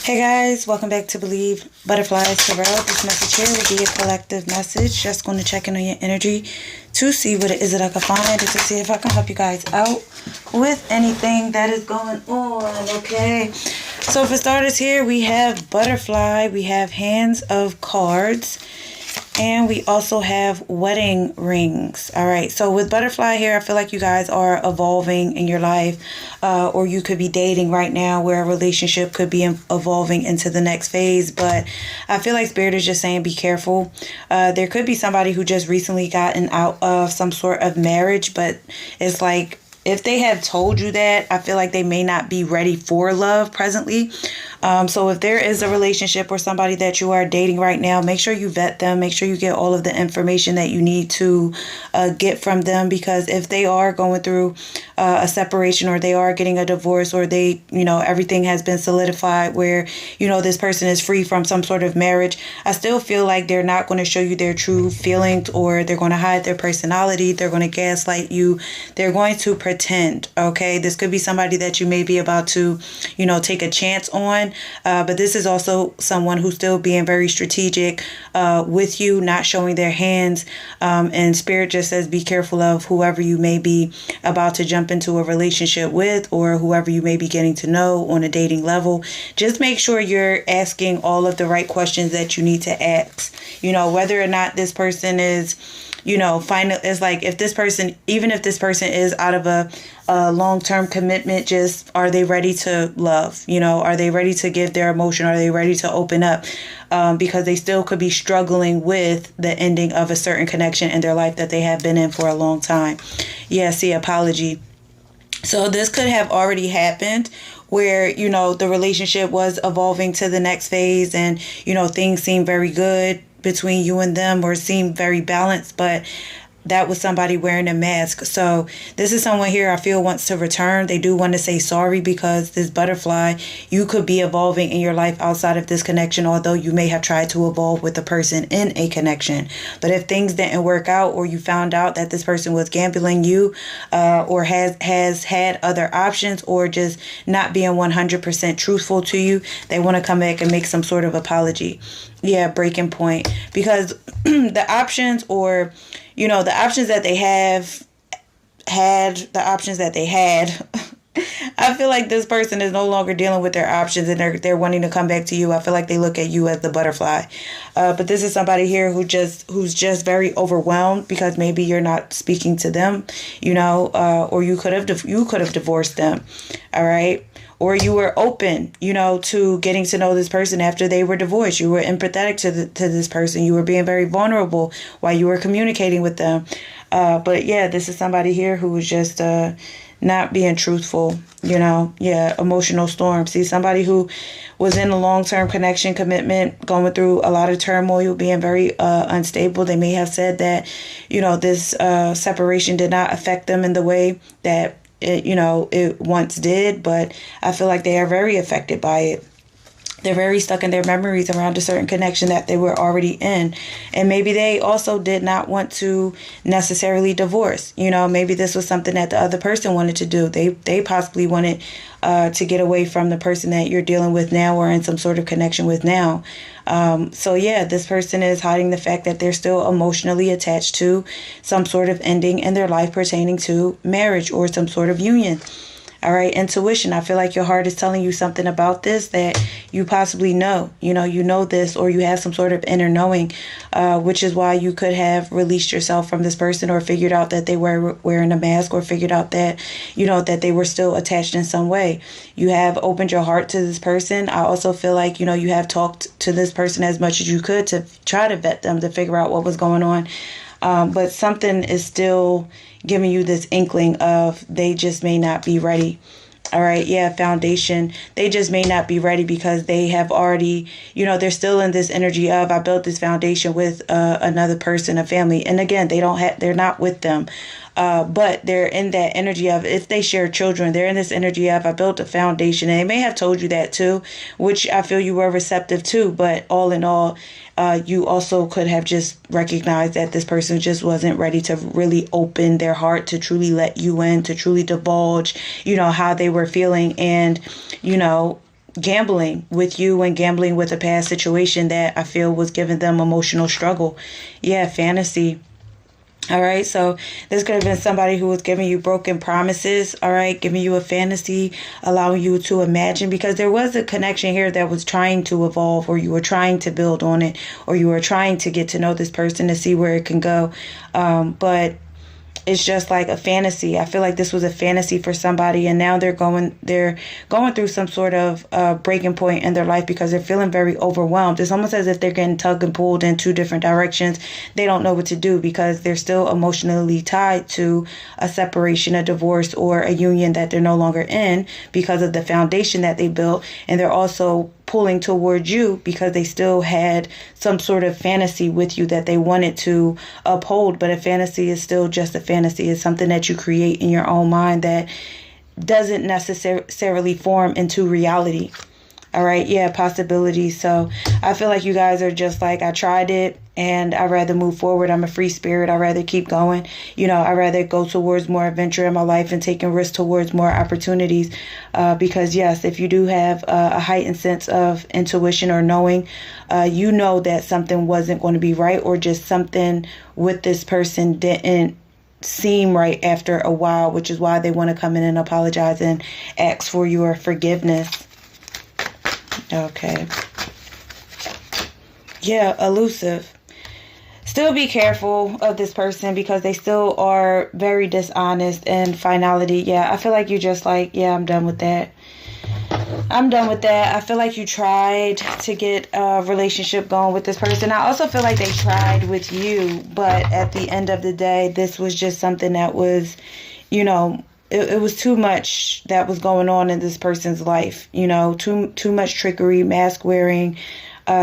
Hey guys, welcome back to Believe Butterflies Tarot. This message here will be a collective message. Just going to check in on your energy to see what it is that I can find and to see if I can help you guys out with anything that is going on, okay? So for starters here, we have Butterfly, we have Hands of Cards, and we also have wedding rings. All right. So with Butterfly here, I feel like you guys are evolving in your life, or you could be dating right now where a relationship could be evolving into the next phase. But I feel like Spirit is just saying be careful. There could be somebody who just recently gotten out of some sort of marriage, but it's like, if they have told you that, I feel like they may not be ready for love presently. So if there is a relationship or somebody that you are dating right now, make sure you vet them. Make sure you get all of the information that you need to get from them. Because if they are going through a separation, or they are getting a divorce, or they, everything has been solidified where, this person is free from some sort of marriage, I still feel like they're not going to show you their true feelings, or they're going to hide their personality. They're going to gaslight you. They're going to pretend. Okay. This could be somebody that you may be about to, take a chance on. But this is also someone who's still being very strategic with you, not showing their hands. And Spirit just says be careful of whoever you may be about to jump into a relationship with, or whoever you may be getting to know on a dating level. Just make sure you're asking all of the right questions that you need to ask. Whether or not this person is, final. It's like, if this person, even if this person is out of a long-term commitment, just, are they ready to love? Are they ready to give their emotion? Are they ready to open up? Because they still could be struggling with the ending of a certain connection in their life that they have been in for a long time. Yeah, see, apology. So this could have already happened where, the relationship was evolving to the next phase, and, things seem very good between you and them, or seem very balanced, but that was somebody wearing a mask. So this is someone here I feel wants to return. They do want to say sorry, because this Butterfly, you could be evolving in your life outside of this connection, although you may have tried to evolve with a person in a connection. But if things didn't work out, or you found out that this person was gambling you, or has had other options, or just not being 100% truthful to you, they want to come back and make some sort of apology. Yeah, breaking point. Because the options, or the options that they had, I feel like this person is no longer dealing with their options, and they're wanting to come back to you. I feel like they look at you as the Butterfly. But this is somebody here who's just very overwhelmed, because maybe you're not speaking to them, or you could have divorced them. All right. Or you were open, to getting to know this person after they were divorced. You were empathetic to this person. You were being very vulnerable while you were communicating with them. But yeah, this is somebody here who was just not being truthful, Yeah, emotional storm. See, somebody who was in a long-term connection, commitment, going through a lot of turmoil, being very unstable. They may have said that, this separation did not affect them in the way that it once did, but I feel like they are very affected by it. They're very stuck in their memories around a certain connection that they were already in. And maybe they also did not want to necessarily divorce. Maybe this was something that the other person wanted to do. They possibly wanted to get away from the person that you're dealing with now, or in some sort of connection with now. So yeah, this person is hiding the fact that they're still emotionally attached to some sort of ending in their life pertaining to marriage, or some sort of union. All right, intuition. I feel like your heart is telling you something about this that you possibly know. You know this, or you have some sort of inner knowing, which is why you could have released yourself from this person, or figured out that they were wearing a mask, or figured out that, that they were still attached in some way. You have opened your heart to this person. I also feel like, you have talked to this person as much as you could to try to vet them, to figure out what was going on. But something is still giving you this inkling of they just may not be ready. All right. Yeah. Foundation. They just may not be ready, because they have already, they're still in this energy of, I built this foundation with another person, a family. And again, they're not with them. But they're in that energy of, if they share children, they're in this energy of, I built a foundation. And they may have told you that too, which I feel you were receptive to. But all in all, you also could have just recognized that this person just wasn't ready to really open their heart, to truly let you in, to truly divulge, how they were feeling, and, gambling with you and gambling with a past situation that I feel was giving them emotional struggle. Yeah, fantasy. All right, so this could have been somebody who was giving you broken promises, all right, giving you a fantasy, allowing you to imagine, because there was a connection here that was trying to evolve, or you were trying to build on it, or you were trying to get to know this person to see where it can go. But it's just like a fantasy. I feel like this was a fantasy for somebody, and now they're going through some sort of breaking point in their life because they're feeling very overwhelmed. It's almost as if they're getting tugged and pulled in two different directions. They don't know what to do because they're still emotionally tied to a separation, a divorce, or a union that they're no longer in because of the foundation that they built, and they're also pulling towards you because they still had some sort of fantasy with you that they wanted to uphold. But a fantasy is still just a fantasy. It's something that you create in your own mind that doesn't necessarily form into reality. All right. Yeah. Possibilities. So I feel like you guys are just like, I tried it and I'd rather move forward. I'm a free spirit. I'd rather keep going. I'd rather go towards more adventure in my life and taking risks towards more opportunities. Because yes, if you do have a heightened sense of intuition or knowing, you know that something wasn't going to be right, or just something with this person didn't seem right after a while, which is why they want to come in and apologize and ask for your forgiveness. Okay. Yeah, elusive. Still be careful of this person because they still are very dishonest. And finality, yeah, I feel like you're just like, yeah, I'm done with that. I'm done with that. I feel like you tried to get a relationship going with this person. I also feel like they tried with you, but at the end of the day, this was just something that was, it was too much that was going on in this person's life. Too much trickery, mask wearing,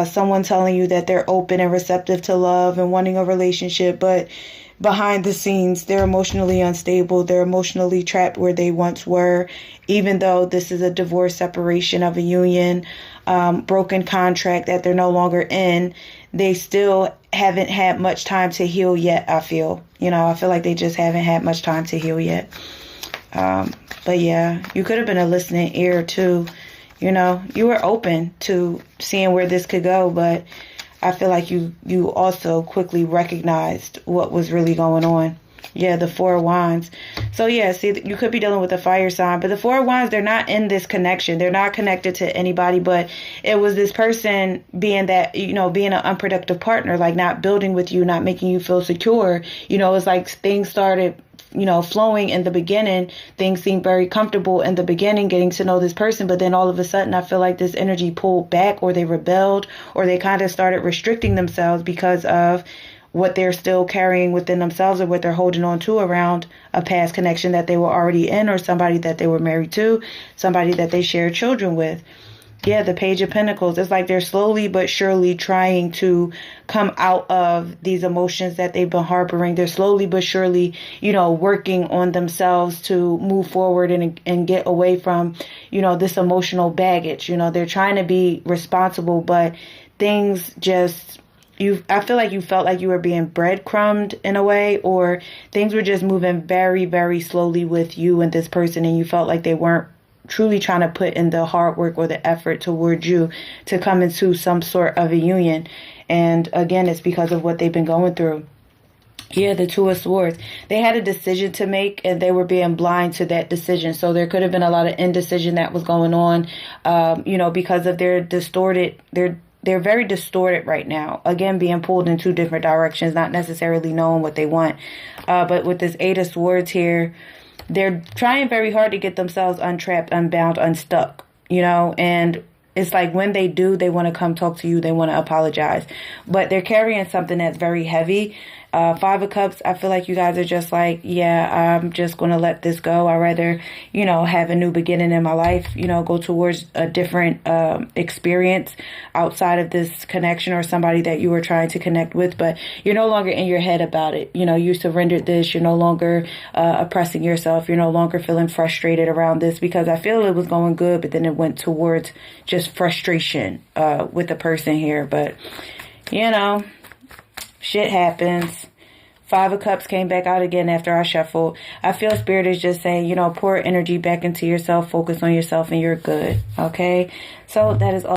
someone telling you that they're open and receptive to love and wanting a relationship, but behind the scenes, they're emotionally unstable. They're emotionally trapped where they once were, even though this is a divorce, separation of a union, broken contract that they're no longer in. They still haven't had much time to heal yet, I feel. I feel like they just haven't had much time to heal yet. But yeah, you could have been a listening ear too. You were open to seeing where this could go, but I feel like you also quickly recognized what was really going on. Yeah, the Four of Wands. So yeah, see, you could be dealing with a fire sign, but the Four of Wands, they're not in this connection. They're not connected to anybody, but it was this person being that, being an unproductive partner, like not building with you, not making you feel secure. It's like things started flowing in the beginning. Things seemed very comfortable in the beginning, getting to know this person. But then all of a sudden, I feel like this energy pulled back, or they rebelled, or they kind of started restricting themselves because of what they're still carrying within themselves, or what they're holding on to around a past connection that they were already in, or somebody that they were married to, somebody that they shared children with. Yeah, the Page of Pentacles. It's like they're slowly but surely trying to come out of these emotions that they've been harboring. They're slowly but surely, working on themselves to move forward and get away from, this emotional baggage. They're trying to be responsible, but things just, I feel like you felt like you were being breadcrumbed in a way, or things were just moving very, very slowly with you and this person, and you felt like they weren't truly trying to put in the hard work or the effort towards you to come into some sort of a union. And again, it's because of what they've been going through. Yeah, the Two of Swords. They had a decision to make, and they were being blind to that decision. So there could have been a lot of indecision that was going on, because of their distorted, they're very distorted right now. Again, being pulled in two different directions, not necessarily knowing what they want. But with this Eight of Swords here, they're trying very hard to get themselves untrapped, unbound, unstuck, and it's like when they do, they want to come talk to you. They want to apologize, but they're carrying something that's very heavy. Five of Cups, I feel like you guys are just like, yeah, I'm just going to let this go. I'd rather, have a new beginning in my life, go towards a different experience outside of this connection or somebody that you were trying to connect with. But you're no longer in your head about it. You surrendered this. You're no longer oppressing yourself. You're no longer feeling frustrated around this, because I feel it was going good, but then it went towards just frustration with the person here. But, shit happens. Five of Cups came back out again after I shuffled. I feel Spirit is just saying, you know, pour energy back into yourself, focus on yourself, and you're good. Okay? So that is all.